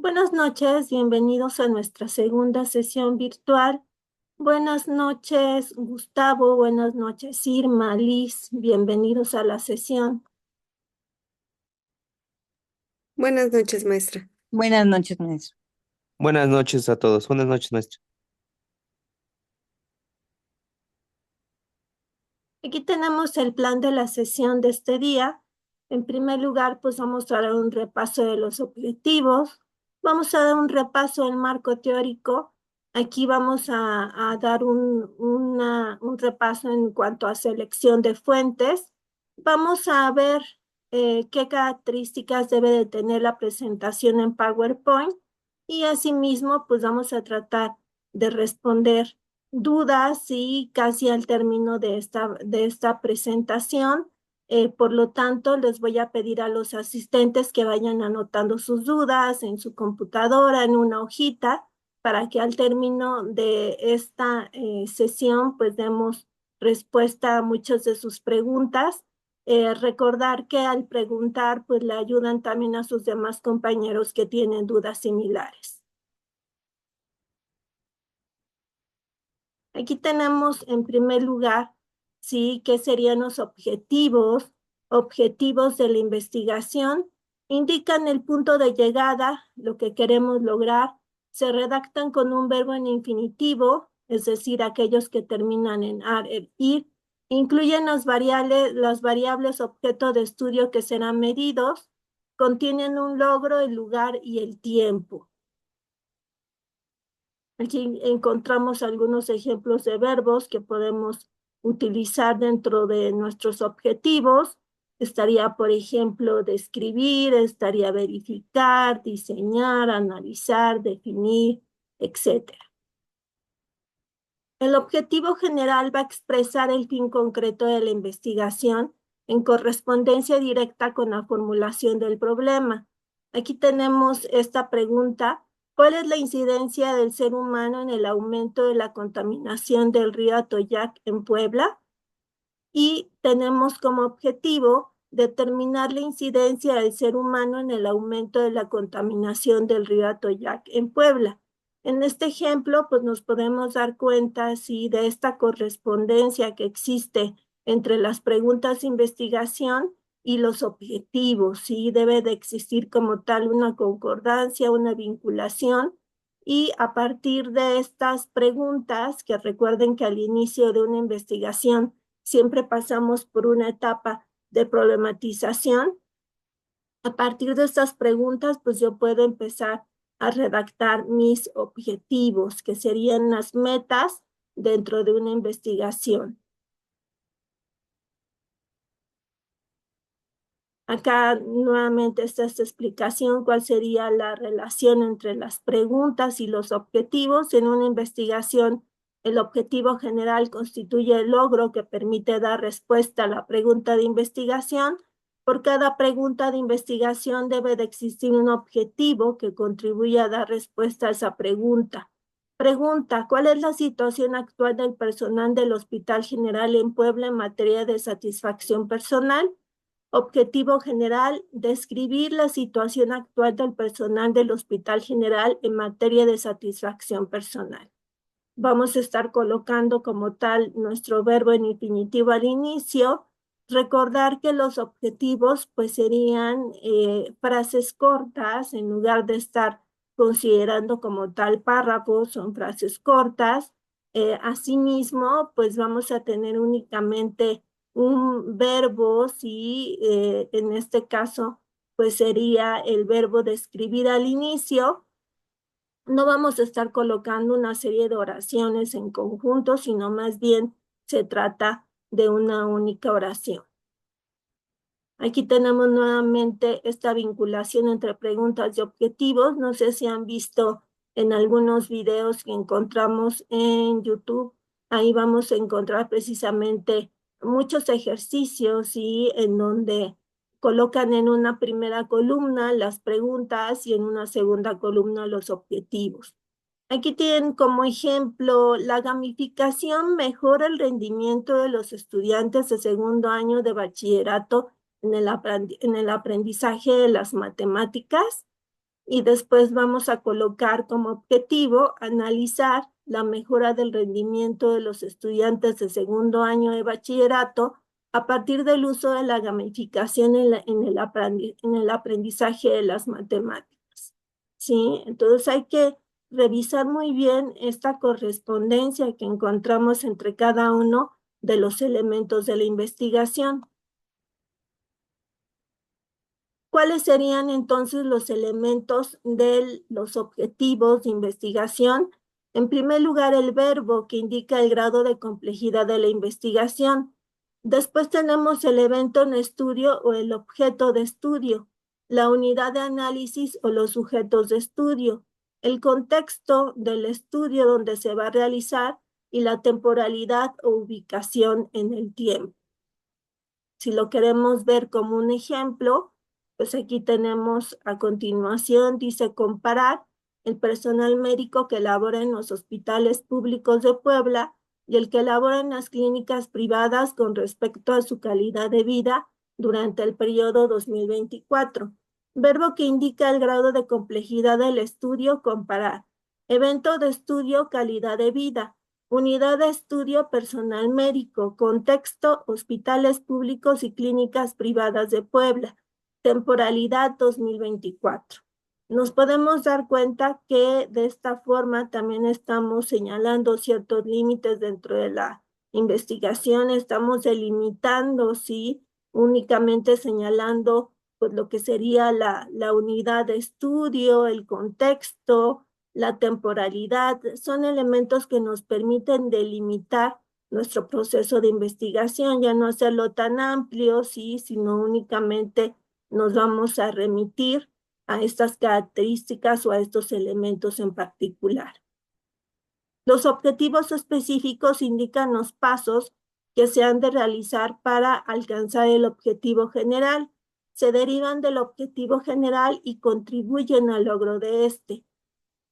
Buenas noches, bienvenidos a nuestra segunda sesión virtual. Buenas noches, Gustavo, buenas noches, Irma, Liz, bienvenidos a la sesión. Buenas noches, maestra. Buenas noches, maestro. Buenas noches a todos. Buenas noches, maestro. Aquí tenemos el plan de la sesión de este día. En primer lugar, pues vamos a dar un repaso de los objetivos. Vamos a dar un repaso del marco teórico. Aquí vamos a dar un repaso en cuanto a selección de fuentes. Vamos a ver qué características debe de tener la presentación en PowerPoint y asimismo, pues vamos a tratar de responder dudas y casi al término de esta presentación. Por lo tanto, les voy a pedir a los asistentes que vayan anotando sus dudas en su computadora, en una hojita, para que al término de esta sesión, pues demos respuesta a muchas de sus preguntas. Recordar que al preguntar, pues le ayudan también a sus demás compañeros que tienen dudas similares. Aquí tenemos en primer lugar, sí, qué serían los objetivos. Objetivos de la investigación indican el punto de llegada, lo que queremos lograr. Se redactan con un verbo en infinitivo, es decir, aquellos que terminan en ar, el, ir. Incluyen las variables objeto de estudio que serán medidos. Contienen un logro, el lugar y el tiempo. Aquí encontramos algunos ejemplos de verbos que podemos utilizar dentro de nuestros objetivos. Estaría, por ejemplo, describir, estaría verificar, diseñar, analizar, definir, etc. El objetivo general va a expresar el fin concreto de la investigación en correspondencia directa con la formulación del problema. Aquí tenemos esta pregunta: ¿cuál es la incidencia del ser humano en el aumento de la contaminación del río Atoyac en Puebla? Y tenemos como objetivo determinar la incidencia del ser humano en el aumento de la contaminación del río Atoyac en Puebla. En este ejemplo, pues nos podemos dar cuenta, sí, de esta correspondencia que existe entre las preguntas de investigación y los objetivos, sí, debe de existir como tal una concordancia, una vinculación, y a partir de estas preguntas, que recuerden que al inicio de una investigación siempre pasamos por una etapa de problematización. A partir de estas preguntas, pues yo puedo empezar a redactar mis objetivos, que serían las metas dentro de una investigación. Acá nuevamente está esta explicación, cuál sería la relación entre las preguntas y los objetivos. En una investigación, el objetivo general constituye el logro que permite dar respuesta a la pregunta de investigación. Por cada pregunta de investigación debe de existir un objetivo que contribuya a dar respuesta a esa pregunta. Pregunta: ¿cuál es la situación actual del personal del Hospital General en Puebla en materia de satisfacción personal? Objetivo general: describir la situación actual del personal del Hospital General en materia de satisfacción personal. Vamos a estar colocando como tal nuestro verbo en infinitivo al inicio. Recordar que los objetivos pues serían frases cortas, en lugar de estar considerando como tal párrafos, son frases cortas. Asimismo, pues vamos a tener únicamente un verbo, sí, en este caso, pues sería el verbo describir al inicio. No vamos a estar colocando una serie de oraciones en conjunto, sino más bien se trata de una única oración. Aquí tenemos nuevamente esta vinculación entre preguntas y objetivos. No sé si han visto en algunos videos que encontramos en YouTube. Ahí vamos a encontrar precisamente muchos ejercicios y en donde colocan en una primera columna las preguntas y en una segunda columna los objetivos. Aquí tienen como ejemplo: la gamificación mejora el rendimiento de los estudiantes de segundo año de bachillerato en el aprendizaje de las matemáticas. y después vamos a colocar como objetivo analizar la mejora del rendimiento de los estudiantes de segundo año de bachillerato a partir del uso de la gamificación en el aprendizaje de las matemáticas. ¿Sí? Entonces hay que revisar muy bien esta correspondencia que encontramos entre cada uno de los elementos de la investigación. ¿Cuáles serían entonces los elementos de los objetivos de investigación? En primer lugar, el verbo que indica el grado de complejidad de la investigación. Después tenemos el evento en estudio o el objeto de estudio, la unidad de análisis o los sujetos de estudio, el contexto del estudio donde se va a realizar y la temporalidad o ubicación en el tiempo. Si lo queremos ver como un ejemplo, pues aquí tenemos a continuación, dice comparar el personal médico que labora en los hospitales públicos de Puebla y el que labora en las clínicas privadas con respecto a su calidad de vida durante el periodo 2024. Verbo que indica el grado de complejidad del estudio, comparar. Evento de estudio, calidad de vida. Unidad de estudio, personal médico. Contexto, hospitales públicos y clínicas privadas de Puebla. Temporalidad 2024. Nos podemos dar cuenta que de esta forma también estamos señalando ciertos límites dentro de la investigación, estamos delimitando, sí, únicamente señalando pues lo que sería la unidad de estudio, el contexto, la temporalidad, son elementos que nos permiten delimitar nuestro proceso de investigación, ya no hacerlo tan amplio, sí, sino únicamente nos vamos a remitir a estas características o a estos elementos en particular. Los objetivos específicos indican los pasos que se han de realizar para alcanzar el objetivo general. Se derivan del objetivo general y contribuyen al logro de este.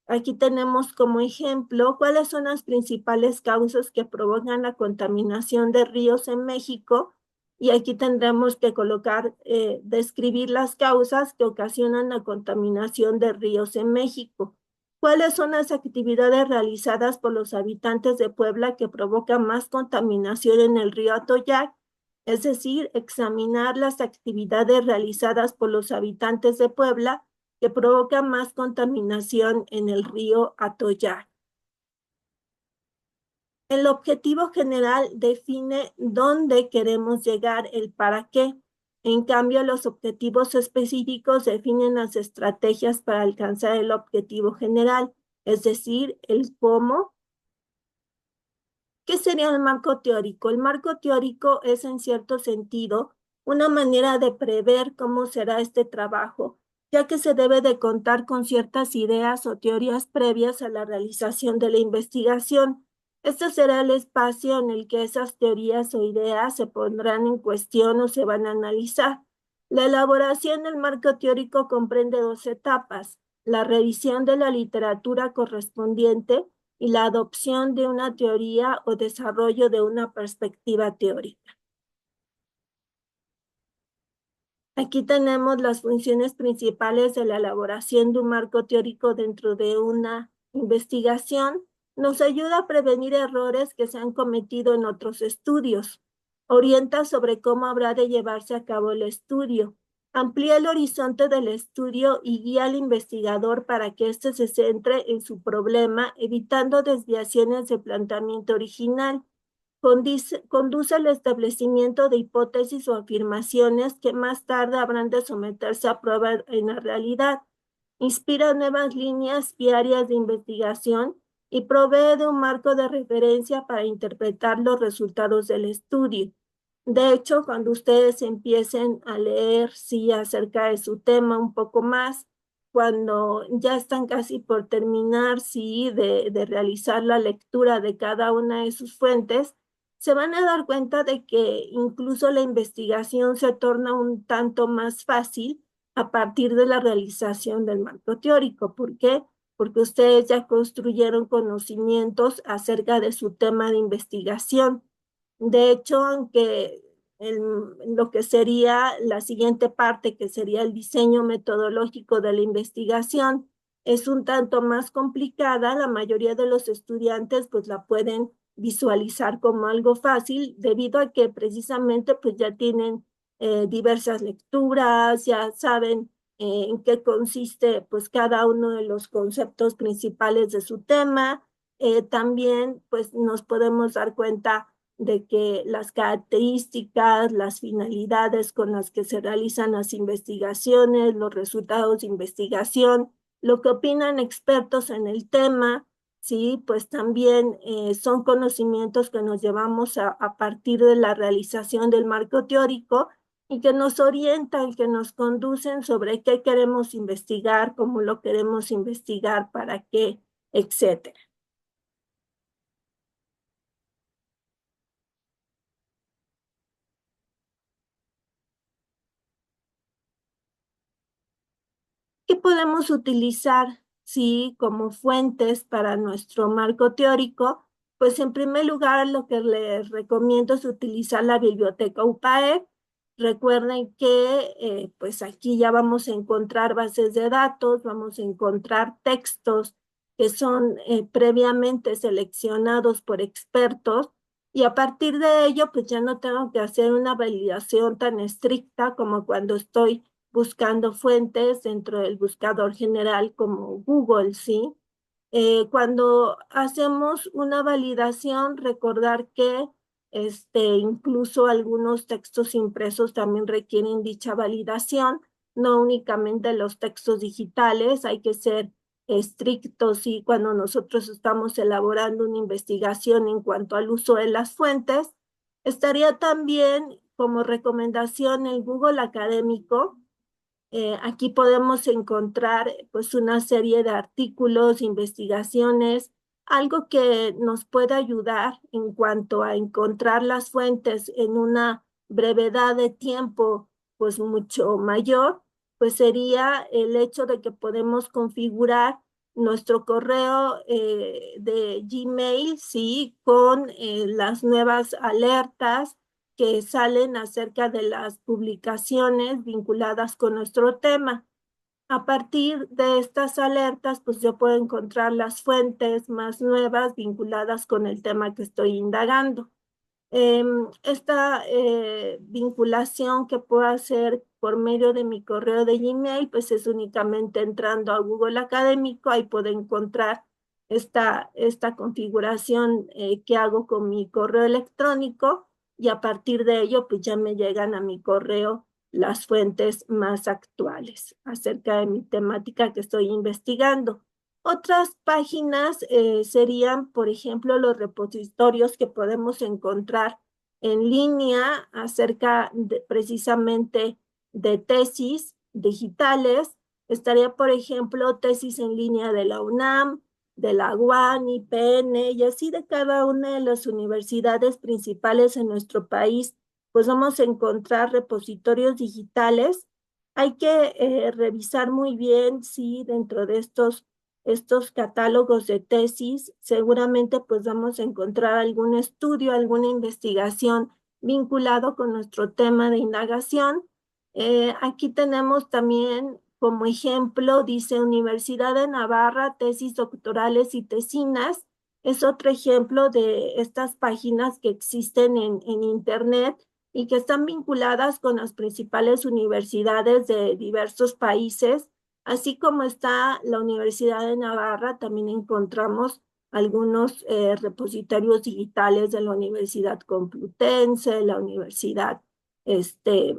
Aquí tenemos como ejemplo cuáles son las principales causas que provocan la contaminación de ríos en México. Y aquí tendremos que colocar, describir las causas que ocasionan la contaminación de ríos en México. ¿Cuáles son las actividades realizadas por los habitantes de Puebla que provocan más contaminación en el río Atoyac? Es decir, examinar las actividades realizadas por los habitantes de Puebla que provocan más contaminación en el río Atoyac. El objetivo general define dónde queremos llegar, el para qué. En cambio, los objetivos específicos definen las estrategias para alcanzar el objetivo general, es decir, el cómo. ¿Qué sería el marco teórico? El marco teórico es, en cierto sentido, una manera de prever cómo será este trabajo, ya que se debe de contar con ciertas ideas o teorías previas a la realización de la investigación. Este será el espacio en el que esas teorías o ideas se pondrán en cuestión o se van a analizar. La elaboración del marco teórico comprende dos etapas: la revisión de la literatura correspondiente y la adopción de una teoría o desarrollo de una perspectiva teórica. Aquí tenemos las funciones principales de la elaboración de un marco teórico dentro de una investigación. Nos ayuda a prevenir errores que se han cometido en otros estudios. Orienta sobre cómo habrá de llevarse a cabo el estudio. Amplía el horizonte del estudio y guía al investigador para que éste se centre en su problema, evitando desviaciones del planteamiento original. Conduce al establecimiento de hipótesis o afirmaciones que más tarde habrán de someterse a prueba en la realidad. Inspira nuevas líneas y áreas de investigación y provee de un marco de referencia para interpretar los resultados del estudio. De hecho, cuando ustedes empiecen a leer, sí, acerca de su tema un poco más, cuando ya están casi por terminar, sí, de realizar la lectura de cada una de sus fuentes, se van a dar cuenta de que incluso la investigación se torna un tanto más fácil a partir de la realización del marco teórico. ¿Por qué? Porque ustedes ya construyeron conocimientos acerca de su tema de investigación. De hecho, aunque lo que sería la siguiente parte, que sería el diseño metodológico de la investigación, es un tanto más complicada. La mayoría de los estudiantes pues la pueden visualizar como algo fácil, debido a que precisamente pues ya tienen diversas lecturas, ya saben en qué consiste pues cada uno de los conceptos principales de su tema. También pues nos podemos dar cuenta de que las características, las finalidades con las que se realizan las investigaciones, los resultados de investigación, lo que opinan expertos en el tema, sí, pues también son conocimientos que nos llevamos a partir de la realización del marco teórico y que nos orientan, que nos conducen sobre qué queremos investigar, cómo lo queremos investigar, para qué, etcétera. ¿Qué podemos utilizar, sí, como fuentes para nuestro marco teórico? Pues en primer lugar, lo que les recomiendo es utilizar la biblioteca UPAE. Recuerden que pues aquí ya vamos a encontrar bases de datos, vamos a encontrar textos que son previamente seleccionados por expertos, y a partir de ello pues ya no tengo que hacer una validación tan estricta como cuando estoy buscando fuentes dentro del buscador general como Google, ¿sí? Cuando hacemos una validación, recordar que incluso algunos textos impresos también requieren dicha validación, no únicamente los textos digitales. Hay que ser estrictos, ¿sí? Cuando nosotros estamos elaborando una investigación en cuanto al uso de las fuentes. Estaría también como recomendación el Google Académico. Aquí podemos encontrar pues una serie de artículos, investigaciones, algo que nos puede ayudar en cuanto a encontrar las fuentes en una brevedad de tiempo pues mucho mayor. Pues sería el hecho de que podemos configurar nuestro correo de Gmail, sí, con las nuevas alertas que salen acerca de las publicaciones vinculadas con nuestro tema. A partir de estas alertas, pues yo puedo encontrar las fuentes más nuevas vinculadas con el tema que estoy indagando. Esta vinculación que puedo hacer por medio de mi correo de Gmail, pues es únicamente entrando a Google Académico. Ahí puedo encontrar esta configuración que hago con mi correo electrónico, y a partir de ello, pues ya me llegan a mi correo las fuentes más actuales acerca de mi temática que estoy investigando. Otras páginas serían, por ejemplo, los repositorios que podemos encontrar en línea acerca precisamente de tesis digitales. Estaría, por ejemplo, tesis en línea de la UNAM, de la UAN, IPN, y así de cada una de las universidades principales en nuestro país. Pues vamos a encontrar repositorios digitales. Hay que revisar muy bien si dentro de estos catálogos de tesis, seguramente pues vamos a encontrar algún estudio, alguna investigación vinculado con nuestro tema de indagación. Aquí tenemos también como ejemplo, dice Universidad de Navarra, tesis doctorales y tesinas. Es otro ejemplo de estas páginas que existen en Internet y que están vinculadas con las principales universidades de diversos países. Así como está la Universidad de Navarra, también encontramos algunos repositorios digitales de la Universidad Complutense, la Universidad de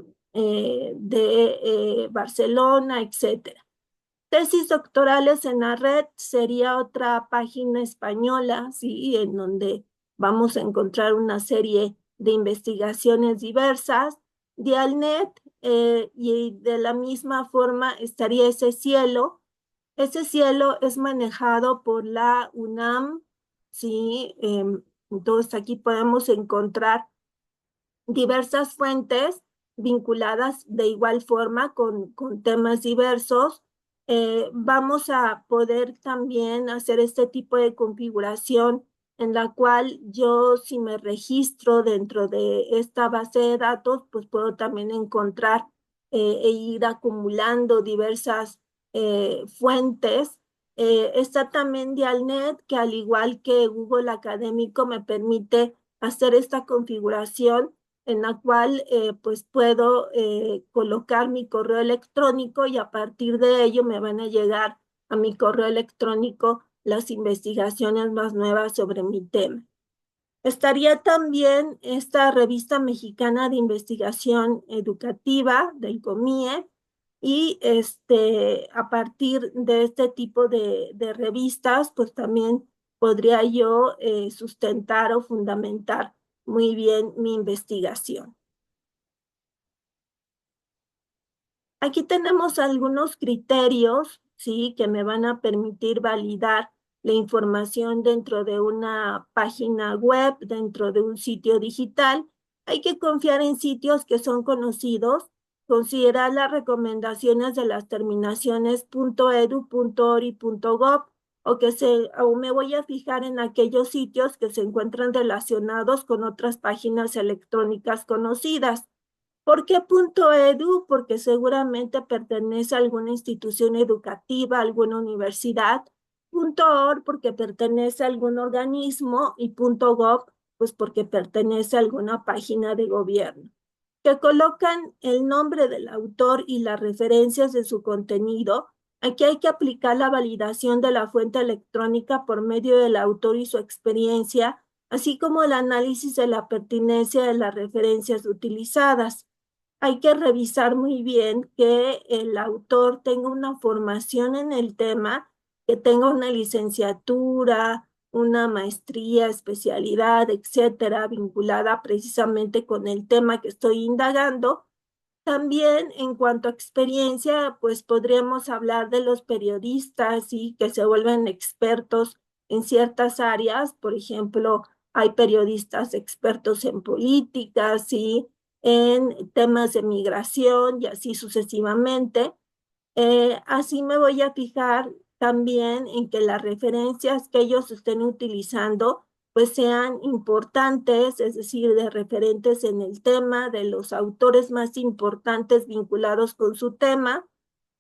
Barcelona, etcétera. Tesis doctorales en la red sería otra página española, sí, en donde vamos a encontrar una serie de investigaciones diversas. Dialnet, y de la misma forma estaría Ese Cielo. Ese Cielo es manejado por la UNAM, sí. Entonces aquí podemos encontrar diversas fuentes vinculadas de igual forma con temas diversos. Vamos a poder también hacer este tipo de configuración en la cual yo, si me registro dentro de esta base de datos, pues puedo también encontrar e ir acumulando diversas fuentes. Está también Dialnet, que al igual que Google Académico me permite hacer esta configuración en la cual pues puedo colocar mi correo electrónico y a partir de ello me van a llegar a mi correo electrónico las investigaciones más nuevas sobre mi tema. Estaría también esta revista mexicana de investigación educativa del COMIE y a partir de este tipo de revistas, pues también podría yo sustentar o fundamentar muy bien mi investigación. Aquí tenemos algunos criterios, ¿sí? Que me van a permitir validar la información dentro de una página web, dentro de un sitio digital. Hay que confiar en sitios que son conocidos, considerar las recomendaciones de las terminaciones .edu, .or y .gov, o me voy a fijar en aquellos sitios que se encuentran relacionados con otras páginas electrónicas conocidas. ¿Por qué .edu? Porque seguramente pertenece a alguna institución educativa, alguna universidad. .org porque pertenece a algún organismo y .gov pues porque pertenece a alguna página de gobierno. Que colocan el nombre del autor y las referencias de su contenido. Aquí hay que aplicar la validación de la fuente electrónica por medio del autor y su experiencia, así como el análisis de la pertinencia de las referencias utilizadas. Hay que revisar muy bien que el autor tenga una formación en el tema, que tenga una licenciatura, una maestría, especialidad, etcétera, vinculada precisamente con el tema que estoy indagando. También en cuanto a experiencia, pues podríamos hablar de los periodistas y que se vuelven expertos en ciertas áreas. Por ejemplo, hay periodistas expertos en políticas y en temas de migración y así sucesivamente. Así me voy a fijar también en que las referencias que ellos estén utilizando pues sean importantes, es decir, de referentes en el tema, de los autores más importantes vinculados con su tema.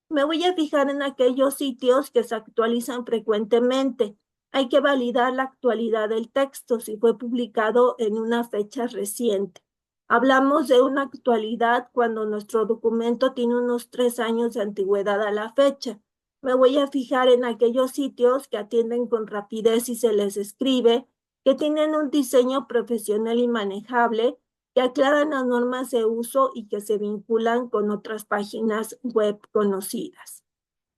Me voy a fijar en aquellos sitios que se actualizan frecuentemente. Hay que validar la actualidad del texto si fue publicado en una fecha reciente. Hablamos de una actualidad cuando nuestro documento tiene unos 3 años de antigüedad a la fecha. Me voy a fijar en aquellos sitios que atienden con rapidez y se les escribe, que tienen un diseño profesional y manejable, que aclaran las normas de uso y que se vinculan con otras páginas web conocidas.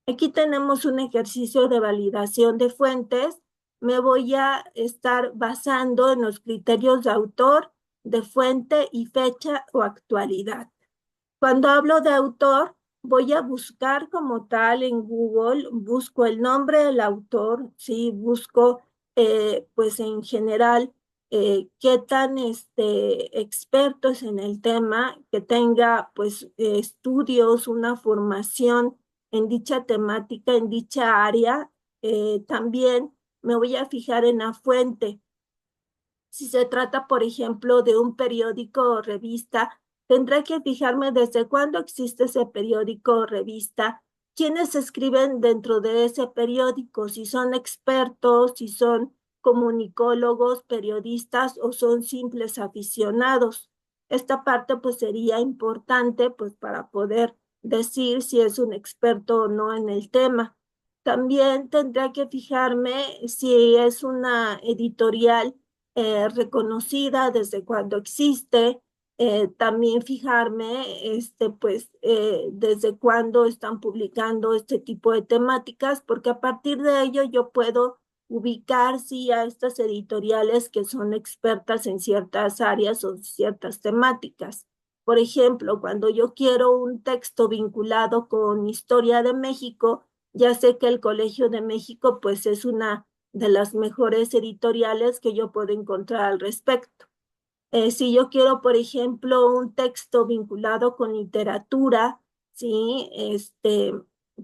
Aquí tenemos un ejercicio de validación de fuentes. Me voy a estar basando en los criterios de autor, de fuente y fecha o actualidad. Cuando hablo de autor, voy a buscar como tal en Google, busco el nombre del autor, ¿sí? Busco, pues en general, qué tan experto es en el tema, que tenga, pues, estudios, una formación en dicha temática, en dicha área. También me voy a fijar en la fuente. Si se trata, por ejemplo, de un periódico o revista, tendré que fijarme desde cuándo existe ese periódico o revista, quiénes escriben dentro de ese periódico, si son expertos, si son comunicólogos, periodistas o son simples aficionados. Esta parte pues sería importante pues para poder decir si es un experto o no en el tema. También tendré que fijarme si es una editorial reconocida desde cuando existe, también fijarme, pues, desde cuándo están publicando este tipo de temáticas, porque a partir de ello yo puedo ubicar, sí, a estas editoriales que son expertas en ciertas áreas o ciertas temáticas. Por ejemplo, cuando yo quiero un texto vinculado con historia de México, ya sé que el Colegio de México, pues, es una de las mejores editoriales que yo puedo encontrar al respecto. Si yo quiero, por ejemplo, un texto vinculado con literatura, ¿sí?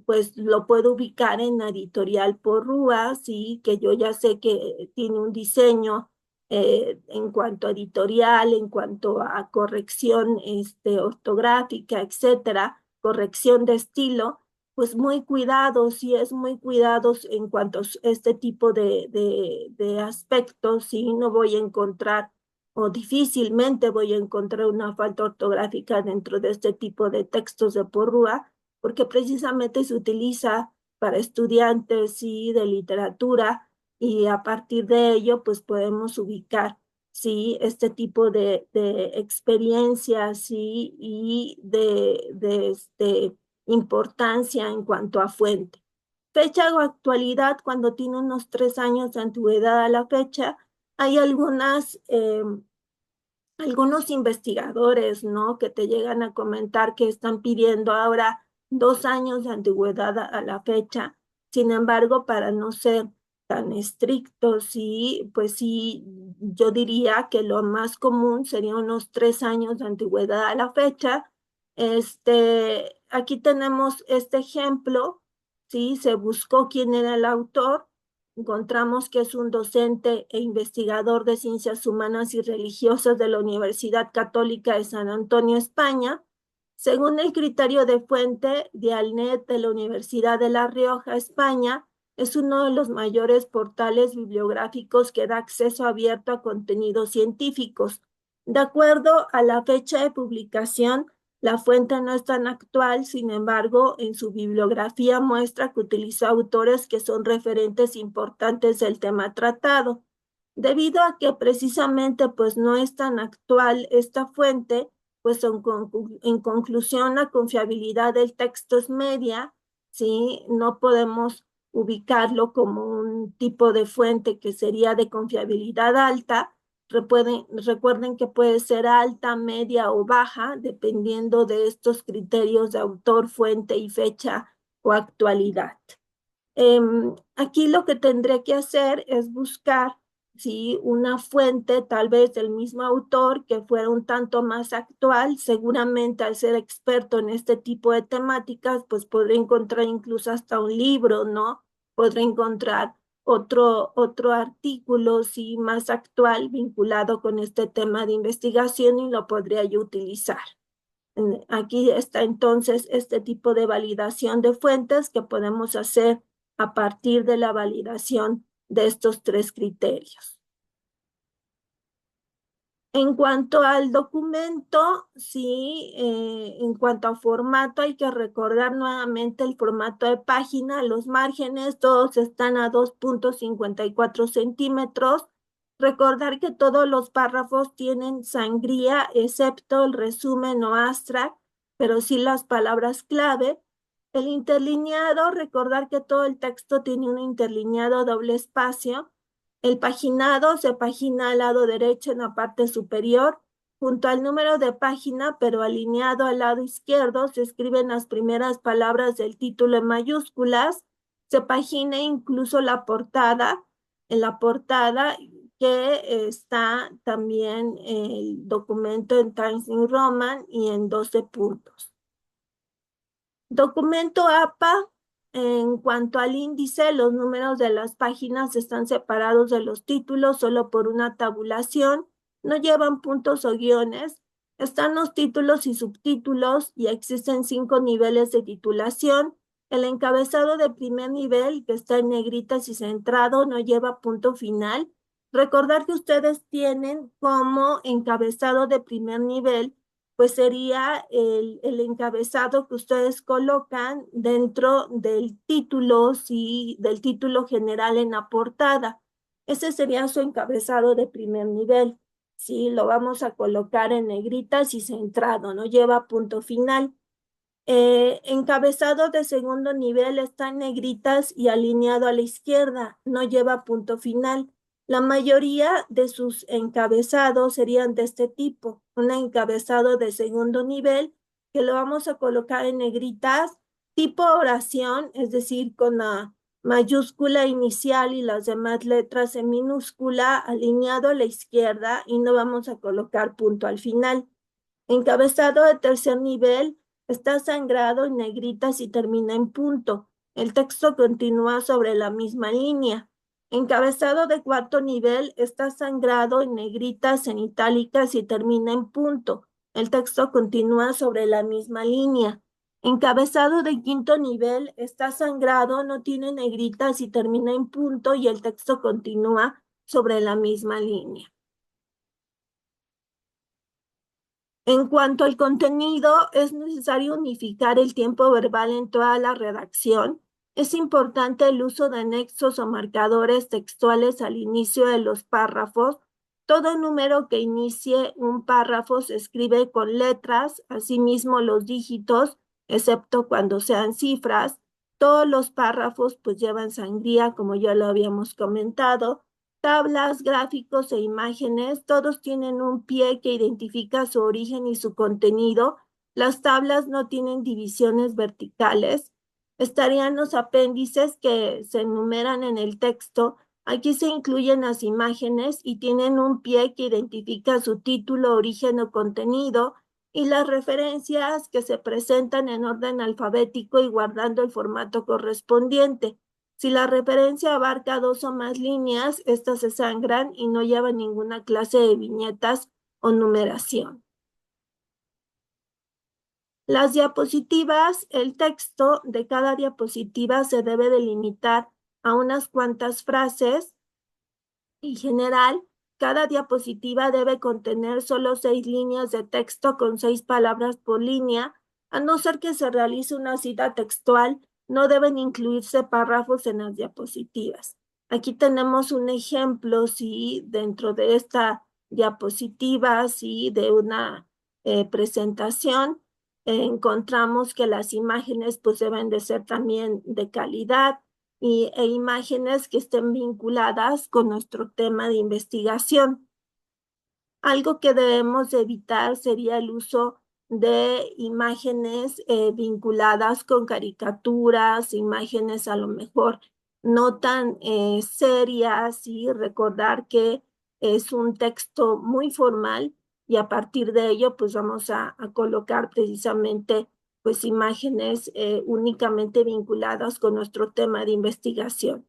pues lo puedo ubicar en la editorial Porrúa, sí, que yo ya sé que tiene un diseño en cuanto a editorial, en cuanto a corrección ortográfica, etcétera, corrección de estilo, pues muy cuidados, sí es muy cuidados en cuanto a este tipo de aspectos, sí, no voy a encontrar o difícilmente voy a encontrar una falta ortográfica dentro de este tipo de textos de Porrúa, porque precisamente se utiliza para estudiantes y de literatura y a partir de ello pues podemos ubicar sí este tipo de experiencias sí, y de importancia en cuanto a fuente. Fecha o actualidad, cuando tiene unos 3 años de antigüedad a la fecha, hay algunos investigadores, ¿no? Que te llegan a comentar que están pidiendo ahora 2 años de antigüedad a la fecha. Sin embargo, para no ser tan estrictos, sí, pues sí, yo diría que lo más común sería unos 3 años de antigüedad a la fecha. Aquí tenemos este ejemplo, sí, se buscó quién era el autor. Encontramos que es un docente e investigador de ciencias humanas y religiosas de la Universidad Católica de San Antonio, España. Según el criterio de fuente de Alnet de la Universidad de La Rioja, España, es uno de los mayores portales bibliográficos que da acceso abierto a contenidos científicos. De acuerdo a la fecha de publicación, la fuente no es tan actual, sin embargo, en su bibliografía muestra que utilizó autores que son referentes importantes del tema tratado. Debido a que precisamente pues no es tan actual esta fuente, pues en conclusión la confiabilidad del texto es media, ¿sí? No podemos ubicarlo como un tipo de fuente que sería de confiabilidad alta. Recuerden que puede ser alta, media o baja, dependiendo de estos criterios de autor, fuente y fecha o actualidad. Aquí lo que tendré que hacer es buscar ¿sí? Una fuente tal vez del mismo autor que fuera un tanto más actual. Seguramente al ser experto en este tipo de temáticas, pues podré encontrar incluso hasta un libro, ¿no? Podré encontrar otro artículo sí, más actual vinculado con este tema de investigación y lo podría yo utilizar. Aquí está entonces este tipo de validación de fuentes que podemos hacer a partir de la validación de estos tres criterios. En cuanto al documento, sí, en cuanto a formato, hay que recordar nuevamente el formato de página. Los márgenes todos están a 2.54 centímetros. Recordar que todos los párrafos tienen sangría, excepto el resumen o abstract, pero sí las palabras clave. El interlineado, recordar que todo el texto tiene un interlineado doble espacio. El paginado se pagina al lado derecho en la parte superior, junto al número de página, pero alineado al lado izquierdo, se escriben las primeras palabras del título en mayúsculas. Se pagina incluso la portada. En la portada que está también el documento en Times New Roman y en 12 puntos. Documento APA, en cuanto al índice, los números de las páginas están separados de los títulos solo por una tabulación, no llevan puntos o guiones, están los títulos y subtítulos y existen 5 niveles de titulación. El encabezado de primer nivel, que está en negritas y centrado, no lleva punto final. Recordar que ustedes tienen como encabezado de primer nivel pues sería el encabezado que ustedes colocan dentro del título, sí, del título general en la portada. Ese sería su encabezado de primer nivel. Sí, lo vamos a colocar en negritas y centrado, no lleva punto final. Encabezado de segundo nivel está en negritas y alineado a la izquierda, no lleva punto final. La mayoría de sus encabezados serían de este tipo, un encabezado de segundo nivel que lo vamos a colocar en negritas, tipo oración, es decir, con la mayúscula inicial y las demás letras en minúscula, alineado a la izquierda y no vamos a colocar punto al final. Encabezado de tercer nivel, está sangrado en negritas y termina en punto. El texto continúa sobre la misma línea. Encabezado de cuarto nivel está sangrado en negritas, en itálicas y termina en punto. El texto continúa sobre la misma línea. Encabezado de quinto nivel está sangrado, no tiene negritas y termina en punto y el texto continúa sobre la misma línea. En cuanto al contenido, es necesario unificar el tiempo verbal en toda la redacción. Es importante el uso de nexos o marcadores textuales al inicio de los párrafos. Todo número que inicie un párrafo se escribe con letras, asimismo los dígitos, excepto cuando sean cifras. Todos los párrafos pues llevan sangría, como ya lo habíamos comentado. Tablas, gráficos e imágenes, todos tienen un pie que identifica su origen y su contenido. Las tablas no tienen divisiones verticales. Estarían los apéndices que se enumeran en el texto. Aquí se incluyen las imágenes y tienen un pie que identifica su título, origen o contenido. Y las referencias que se presentan en orden alfabético y guardando el formato correspondiente. Si la referencia abarca 2 o más líneas, estas se sangran y no llevan ninguna clase de viñetas o numeración. Las diapositivas, el texto de cada diapositiva se debe delimitar a unas cuantas frases. En general, cada diapositiva debe contener solo 6 líneas de texto con 6 palabras por línea. A no ser que se realice una cita textual, no deben incluirse párrafos en las diapositivas. Aquí tenemos un ejemplo, sí, dentro de esta diapositiva, sí, de una presentación. Encontramos que las imágenes pues deben de ser también de calidad e imágenes que estén vinculadas con nuestro tema de investigación. Algo que debemos evitar sería el uso de imágenes vinculadas con caricaturas, imágenes a lo mejor no tan serias, y recordar que es un texto muy formal y a partir de ello pues vamos a colocar precisamente pues imágenes únicamente vinculadas con nuestro tema de investigación.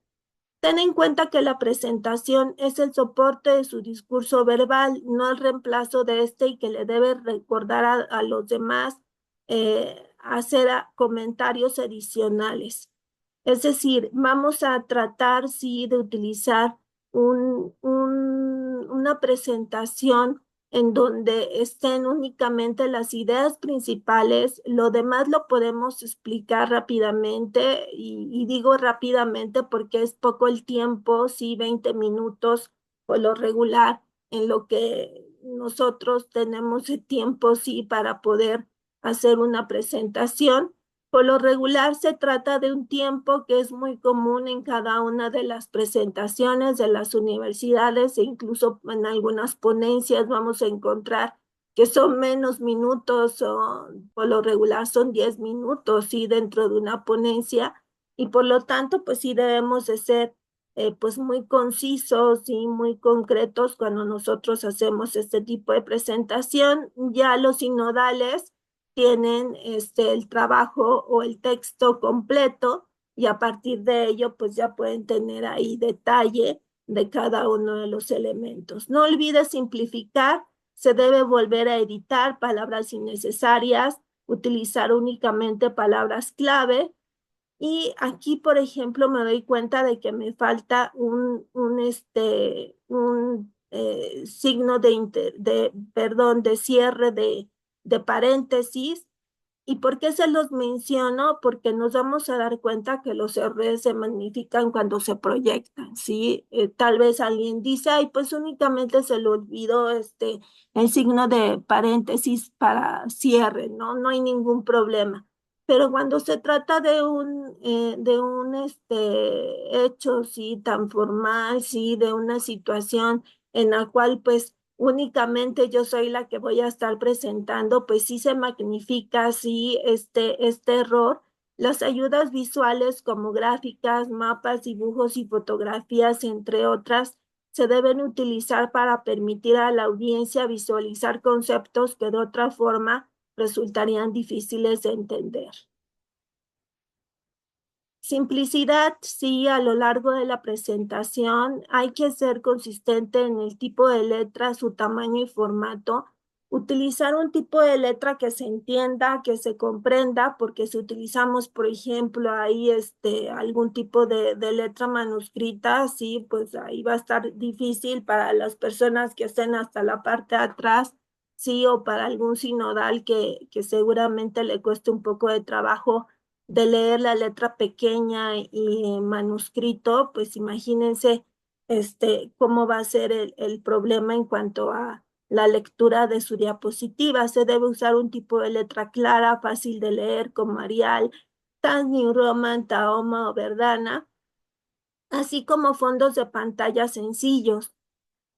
Ten en cuenta que la presentación es el soporte de su discurso verbal, no el reemplazo de este, y que le debe recordar a los demás hacer comentarios adicionales. Es decir, vamos a tratar, sí, de utilizar una presentación en donde estén únicamente las ideas principales. Lo demás lo podemos explicar rápidamente y digo rápidamente porque es poco el tiempo, sí, 20 minutos por lo regular, en lo que nosotros tenemos el tiempo, sí, para poder hacer una presentación. Por lo regular se trata de un tiempo que es muy común en cada una de las presentaciones de las universidades e incluso en algunas ponencias vamos a encontrar que son menos minutos o por lo regular son 10 minutos, sí, dentro de una ponencia, y por lo tanto pues sí debemos de ser pues muy concisos y muy concretos cuando nosotros hacemos este tipo de presentación. Ya los sinodales tienen el trabajo o el texto completo y a partir de ello pues ya pueden tener ahí detalle de cada uno de los elementos. No olvides simplificar, se debe volver a editar palabras innecesarias, utilizar únicamente palabras clave. Y aquí, por ejemplo, me doy cuenta de que me falta un signo de cierre de paréntesis. ¿Y por qué se los menciono? Porque nos vamos a dar cuenta que los errores se magnifican cuando se proyectan, ¿sí? Tal vez alguien dice, ay, pues únicamente se le olvidó el signo de paréntesis para cierre, ¿no? No hay ningún problema. Pero cuando se trata de un hecho, sí, tan formal, sí, de una situación en la cual, pues, únicamente yo soy la que voy a estar presentando, pues sí se magnifica, sí, este error. Las ayudas visuales como gráficas, mapas, dibujos y fotografías, entre otras, se deben utilizar para permitir a la audiencia visualizar conceptos que de otra forma resultarían difíciles de entender. Simplicidad, sí, a lo largo de la presentación hay que ser consistente en el tipo de letra, su tamaño y formato. Utilizar un tipo de letra que se entienda, que se comprenda, porque si utilizamos, por ejemplo, ahí algún tipo de letra manuscrita, sí, pues ahí va a estar difícil para las personas que estén hasta la parte de atrás, sí, o para algún sinodal que seguramente le cueste un poco de trabajo de leer la letra pequeña y manuscrito, pues imagínense cómo va a ser el problema en cuanto a la lectura de su diapositiva. Se debe usar un tipo de letra clara, fácil de leer, como Arial, Times New Roman, Tahoma o Verdana, así como fondos de pantalla sencillos.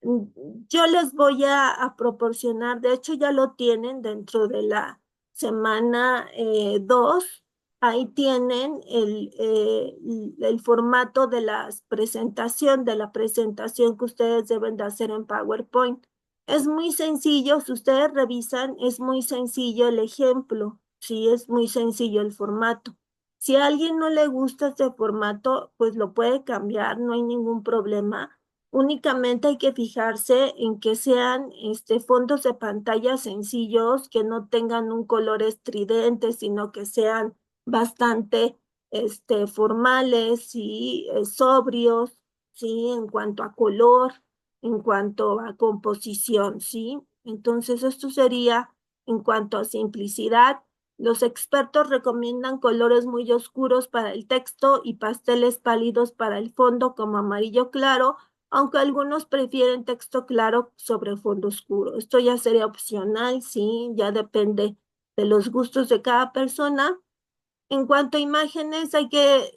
Yo les voy a proporcionar, de hecho ya lo tienen dentro de la semana 2, ahí tienen el formato de de la presentación que ustedes deben de hacer en PowerPoint. Es muy sencillo, si ustedes revisan, es muy sencillo el ejemplo, sí, es muy sencillo el formato. Si a alguien no le gusta este formato, pues lo puede cambiar, no hay ningún problema. Únicamente hay que fijarse en que sean fondos de pantalla sencillos, que no tengan un color estridente, sino que sean bastante formales y sobrios, ¿sí? En cuanto a color, en cuanto a composición, ¿sí? Entonces, esto sería en cuanto a simplicidad. Los expertos recomiendan colores muy oscuros para el texto y pasteles pálidos para el fondo, como amarillo claro, aunque algunos prefieren texto claro sobre fondo oscuro. Esto ya sería opcional, sí, ya depende de los gustos de cada persona. En cuanto a imágenes, hay que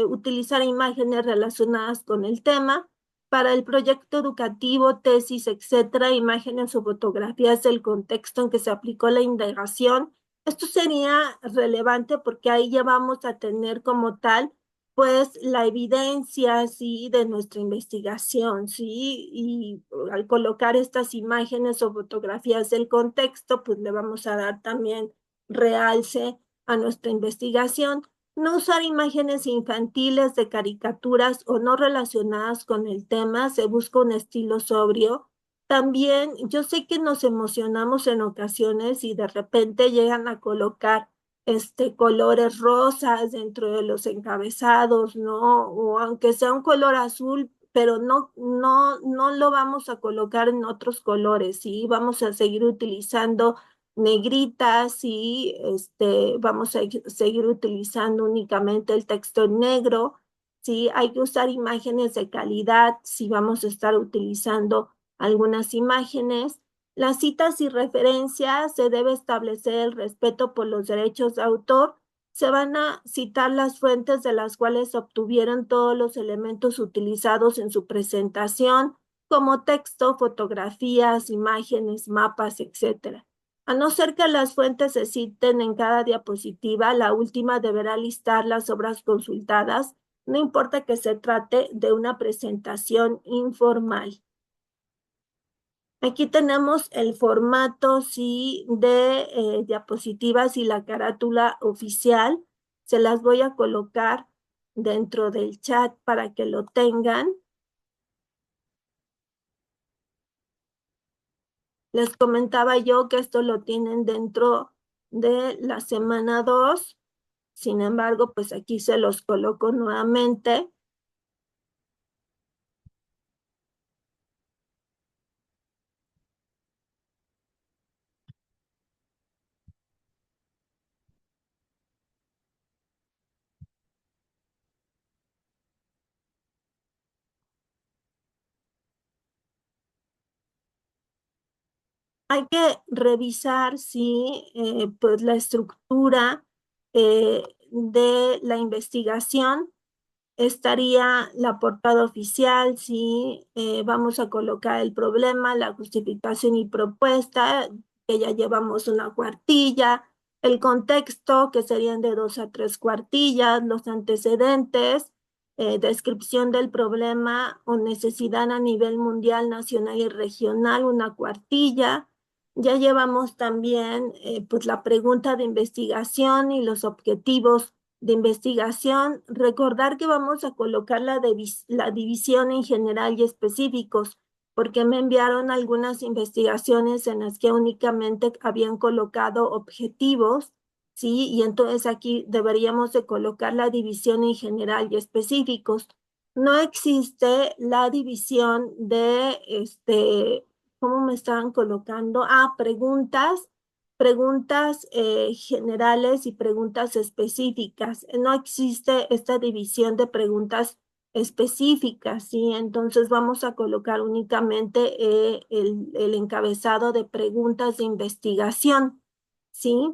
utilizar imágenes relacionadas con el tema. Para el proyecto educativo, tesis, etcétera, imágenes o fotografías del contexto en que se aplicó la indagación. Esto sería relevante porque ahí ya vamos a tener como tal, pues, la evidencia, sí, de nuestra investigación, sí, y al colocar estas imágenes o fotografías del contexto, pues le vamos a dar también realce a nuestra investigación. No usar imágenes infantiles de caricaturas o no relacionadas con el tema, se busca un estilo sobrio. También yo sé que nos emocionamos en ocasiones y de repente llegan a colocar colores rosas dentro de los encabezados, ¿no? O aunque sea un color azul, pero no lo vamos a colocar en otros colores, ¿sí? Vamos a seguir utilizando negritas y vamos a seguir utilizando únicamente el texto en negro. Sí, hay que usar imágenes de calidad si vamos a estar utilizando algunas imágenes. Las citas y referencias se debe establecer el respeto por los derechos de autor. Se van a citar las fuentes de las cuales obtuvieron todos los elementos utilizados en su presentación, como texto, fotografías, imágenes, mapas, etcétera. A no ser que las fuentes se citen en cada diapositiva, la última deberá listar las obras consultadas, no importa que se trate de una presentación informal. Aquí tenemos el formato, sí, de diapositivas y la carátula oficial. Se las voy a colocar dentro del chat para que lo tengan. Les comentaba yo que esto lo tienen dentro de la semana 2. Sin embargo, pues aquí se los coloco nuevamente. Hay que revisar si pues la estructura de la investigación estaría la portada oficial, si vamos a colocar el problema, la justificación y propuesta, que ya llevamos una cuartilla, el contexto, que serían de 2 a 3 cuartillas, los antecedentes, descripción del problema o necesidad a nivel mundial, nacional y regional, una cuartilla, Ya llevamos también pues la pregunta de investigación y los objetivos de investigación. Recordar que vamos a colocar la división en general y específicos, porque me enviaron algunas investigaciones en las que únicamente habían colocado objetivos, ¿sí? Y entonces aquí deberíamos de colocar la división en general y específicos. No existe la división de ¿cómo me estaban colocando? Preguntas generales y preguntas específicas. No existe esta división de preguntas específicas, ¿sí? Entonces vamos a colocar únicamente el encabezado de preguntas de investigación, ¿sí?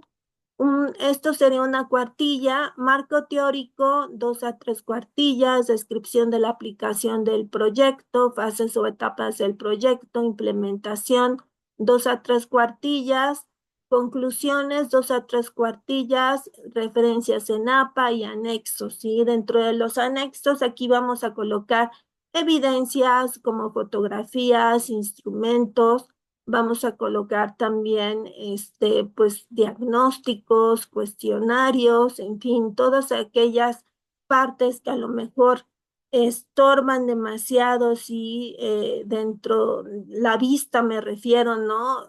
Esto sería una cuartilla, marco teórico, 2 a 3 cuartillas, descripción de la aplicación del proyecto, fases o etapas del proyecto, implementación, 2 a 3 cuartillas, conclusiones, 2 a 3 cuartillas, referencias en APA y anexos, ¿sí? Dentro de los anexos, aquí vamos a colocar evidencias como fotografías, instrumentos. Vamos a colocar también, pues, diagnósticos, cuestionarios, en fin, todas aquellas partes que a lo mejor estorban demasiado, si dentro, la vista me refiero, ¿no?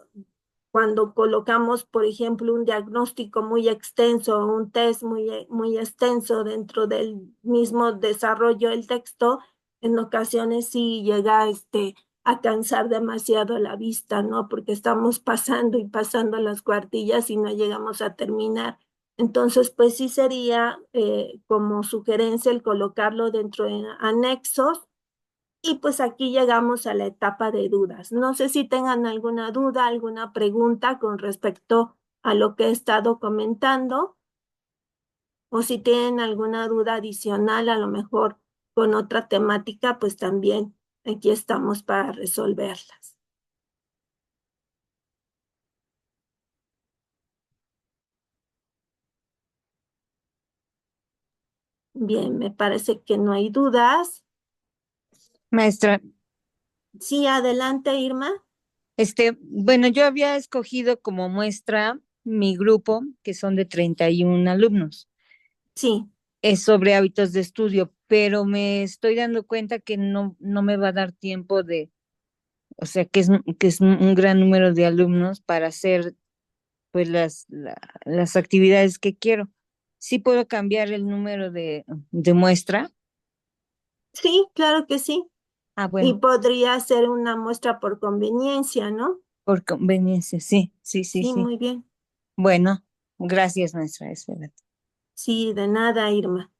Cuando colocamos, por ejemplo, un diagnóstico muy extenso, un test muy extenso dentro del mismo desarrollo del texto, en ocasiones sí llega a cansar demasiado la vista, ¿no? Porque estamos pasando y pasando las cuartillas y no llegamos a terminar. Entonces, pues sí sería como sugerencia el colocarlo dentro de anexos. Y pues aquí llegamos a la etapa de dudas. No sé si tengan alguna duda, alguna pregunta con respecto a lo que he estado comentando, o si tienen alguna duda adicional, a lo mejor con otra temática, pues también aquí estamos para resolverlas. Bien, me parece que no hay dudas. Maestra, Sí, adelante, Irma. bueno, yo había escogido como muestra mi grupo, que son de 31 alumnos. Sí. Es sobre hábitos de estudio, pero me estoy dando cuenta que no me va a dar tiempo o sea, que es un gran número de alumnos para hacer pues las actividades que quiero. Sí puedo cambiar el número de muestra. Sí, claro que sí. Ah, Y bueno, podría ser una muestra por conveniencia, ¿no? por conveniencia, sí, sí, sí, Sí, sí. muy bien. Bueno, gracias, maestra. Eso era todo. Sí, de nada, Irma.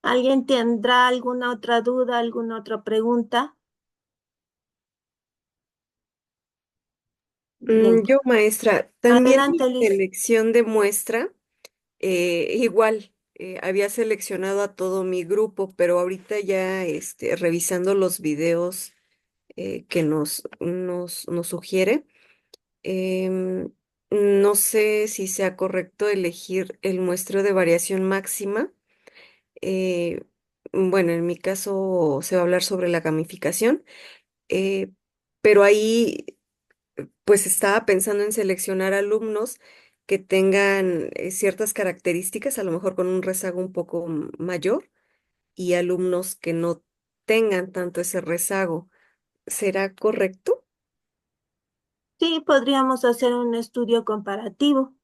¿Alguien tendrá alguna otra duda, alguna otra pregunta? Bien. Yo, maestra, también mi Adelante, Liz. selección de muestra, igual, había seleccionado a todo mi grupo, pero ahorita ya revisando los videos que nos sugiere, em, no sé si sea correcto elegir el muestreo de variación máxima. Eh, bueno, en mi caso se va a hablar sobre la gamificación, eh, pero ahí pues estaba pensando en seleccionar alumnos que tengan ciertas características, a lo mejor con un rezago un poco mayor, y alumnos que no tengan tanto ese rezago. ¿Será correcto? Sí, podríamos hacer un estudio comparativo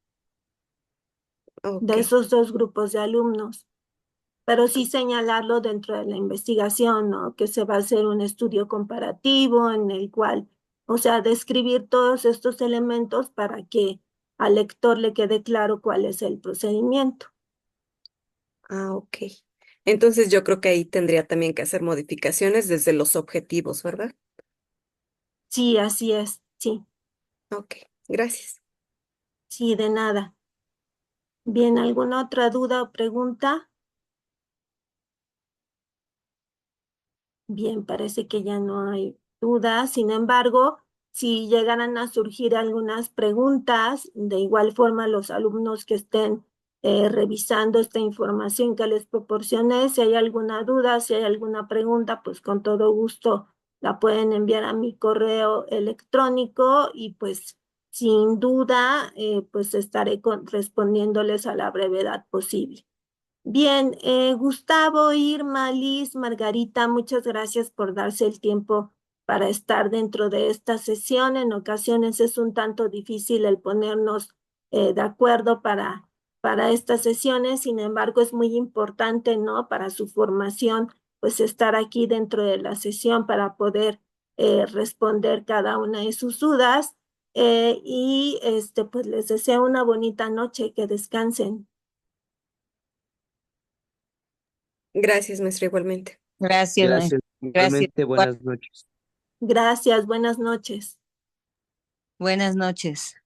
Ok. de esos dos grupos de alumnos, pero sí señalarlo dentro de la investigación, ¿no? Que se va a hacer un estudio comparativo en el cual, o sea, describir todos estos elementos para que al lector le quede claro cuál es el procedimiento. Ok. Entonces yo creo que ahí tendría también que hacer modificaciones desde los objetivos, ¿verdad? Sí, así es. Sí, Ok, gracias. sí, de nada. Bien, ¿alguna otra duda o pregunta? Bien, parece que ya no hay dudas. Sin embargo, si llegaran a surgir algunas preguntas, de igual forma los alumnos que estén revisando esta información que les proporcioné, si hay alguna duda, si hay alguna pregunta, pues con todo gusto la pueden enviar a mi correo electrónico y pues sin duda, pues estaré respondiéndoles a la brevedad posible. Bien, Gustavo, Irma, Liz, Margarita, muchas gracias por darse el tiempo para estar dentro de esta sesión. En ocasiones es un tanto difícil el ponernos de acuerdo para estas sesiones, sin embargo es muy importante, ¿no? Para su formación, pues estar aquí dentro de la sesión para poder responder cada una de sus dudas. Y pues les deseo una bonita noche, que descansen. Gracias, maestra, igualmente. Gracias, Gracias. gracias. Igualmente, buenas noches. Gracias, buenas noches. Buenas noches.